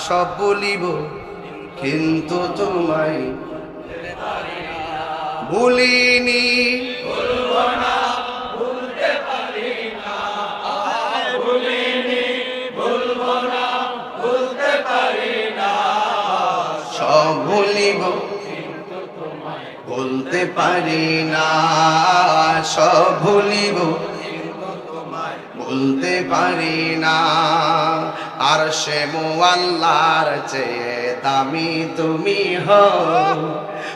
সব বলিব কিন্তু তোমায় ভুলিনি, সব ভুলিব বলতে পারি না, সব ভুলিব বলতে পারি না। আর সে মুআল্লাহর চেয়ে দামি তুমি হও,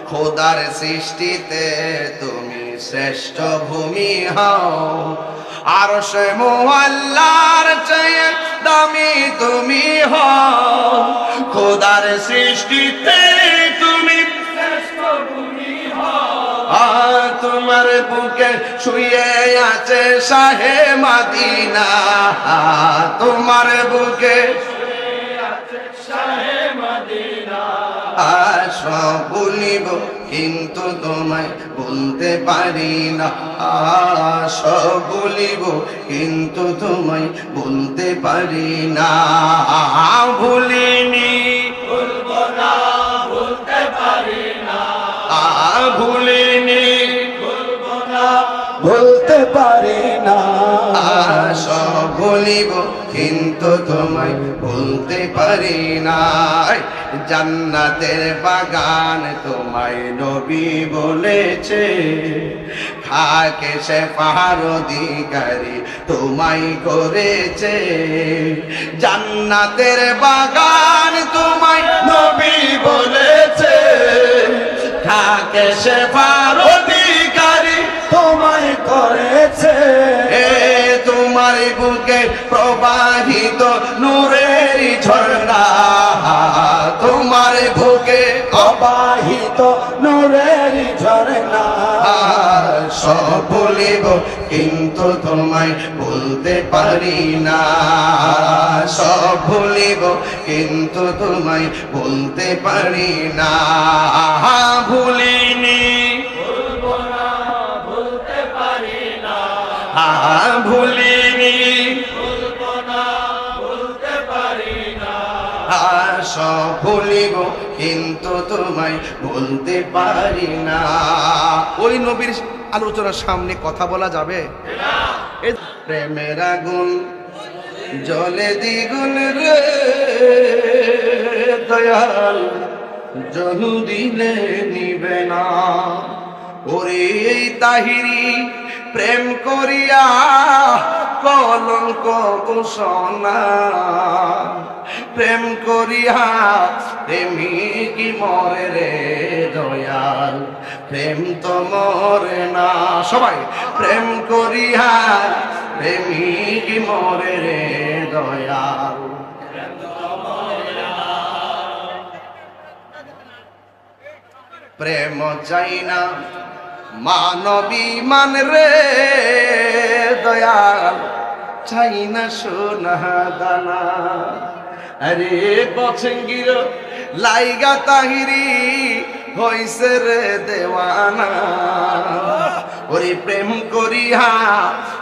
খোদার সৃষ্টিতে তুমি শ্রেষ্ঠ ভূমি হও। আর সে মুআল্লাহর চেয়ে দামি তুমি হও, খোদার সৃষ্টিতে তুমি শ্রেষ্ঠ ভূমি হও। তোমার বুকে শুয়ে আছে শাহে মদিনা, তোমার বুকে শুয়ে আছে শাহে মদিনা। সব ভুলিব কিন্তু তোমায় বলতে পারি না, সব ভুলিব কিন্তু তোমায় বলতে পারি না। ভুলিনি, ভুলবো না, ভুলতে পারি না। ভুলিনি, ভুলবো না, ভুলতে পারি না। সব ভুলিব কিন্তু তোমায় বলতে পারি না। জান্নাতের বাগান তোমায় নবী বলেছে, খাকে সে পাহাড় অধিকারী তোমায় করেছে। জান্নাতের বাগান তোমায় নবী বলেছে, খাকে সে পাহাড় অধিকারী তোমায় করেছে। তোমার বুকে প্রবাহিত নূরের ঝর্ণা, তোমার বুকে প্রবাহিত নূরের ঝর্ণা। সব ভুলিব কিন্তু তোমায় বলতে পারি না, সব ভুলিব কিন্তু তোমায় বলতে পারি না। ভুলিনি, ভুলবো না, ভুলতে পারি না। ভুলিনি, ভুলবো না, ভুলতে পারি না। সব ভুলিব কিন্তু তোমায় বলতে পারি না। ওই নবীর আলোচনার সামনে কথা বলা যাবে? প্রেমের আগুন জলে দ্বিগুণ রে দয়াল, জ্বল দিলে নিবে না। ওরে তাহিরি প্রেম করিয়া কলঙ্ক ঘোষণা, প্রেম করিয়া প্রেমিক মরে রে দয়াল, প্রেম তো মরে না। সবাই প্রেম করিয়া প্রেমিক মরে রে দয়াল। প্রেম চাই না মানবী মান রে দয়াল, চাই না সোনা দানা। আরে বছঙ্গির লাইগা তাহিরি হইছে রে দেওয়ানা। ওরে প্রেম করিয়া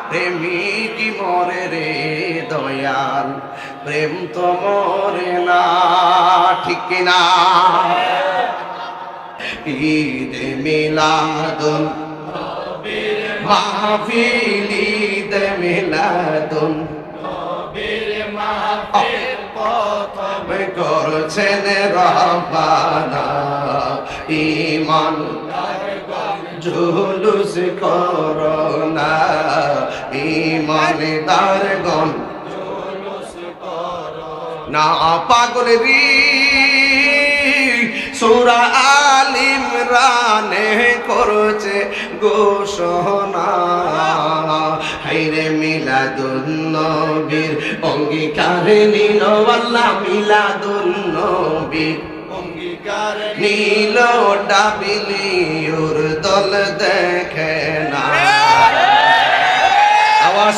প্রেমিক মরে রে দয়াল, প্রেম তো মরে না। ঠিক কিনা? ঈদে মিলাদুন নবীর মাহফিল, ঈদে মিলাদুন নবীর মাহফিল প্রথম করছেন রব্বানা। ঈমানদারগণ জুলুস করোনা, ঈমানদারগণ জুলুস করোনা। পাগলেরি সূরা আল ইমরানে করছে ঘোষণা, হায়রে মিলাদুন নবীর অঙ্গীকার নিল আল্লাহ। মিলাদুন নবীর অঙ্গীকার নিল ডাবিলিউর দল দেখে না। আওয়াজ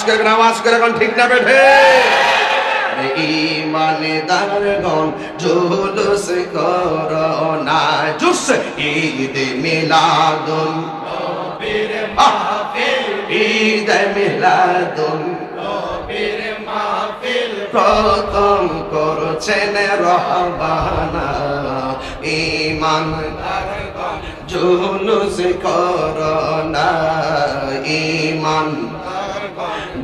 করে এখন ঠিক না বেঠে? ঈমানদারগণ জুলুস করোনা, জুস ঈদ মিলাদুন নবীর মাহফিল, ঈদ মিলাদুন নবীর মাহফিল প্রথম করছেন রহবানা ঈমানদার জুলুস করোনা ঈমানদার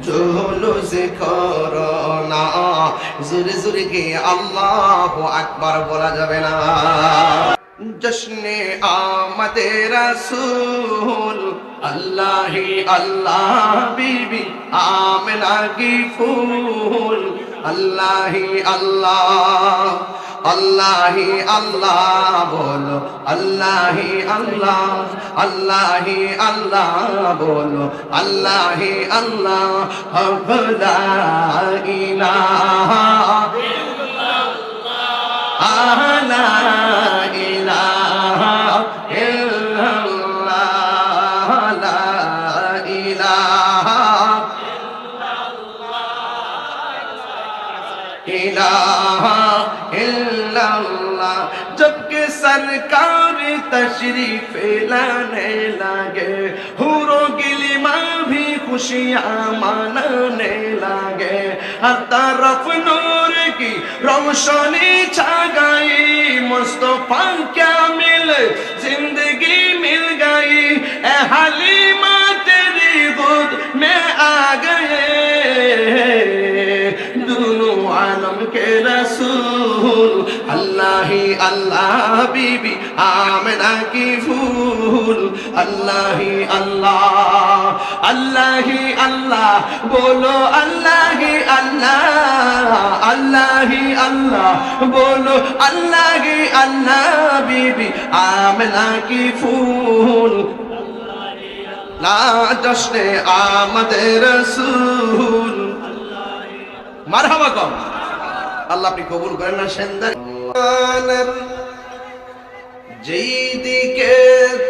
জুলুস করোনা জোরে জোরে কি আল্লাহু আকবার বলা যাবে না জশ্নে আমদে রাসূল अल्लाही अल्लाह बीबी आमिना की फूल अल्लाही अल्लाह अल्लाही अल्लाह बोलो अल्लाही अल्लाह अल्लाही अल्लाह बोलो अल्लाही अल्लाह ला इलाहा इल्लल्लाह ला इलाहा जबकि सरकार तशरीफ लाने लगे हुरो गिलिमा भी खुशियाँ मनाने लगे हर तरफ नूर की रोशनी छा गई मुस्तफा क्या मिल जिंदगी मिल गई ए हलीमा तेरी गोद में आ गए दोनों आलम के रसूल अल्लाह ही अल्लाह बीबी आमिना की फूल अल्लाह ही अल्लाह अल्लाह ही अल्लाह बोलो अल्लाह ही अल्लाह अल्लाह ही अल्लाह बोलो अल्लाह ही अल्लाह बीबी आमिना की फूल ला जश्ने आमद रसूल মারহাবা কম আল্লাহ আপনি কবুল করেন না সেন্দার যেই দিকে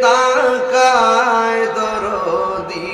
তাকায় দরদি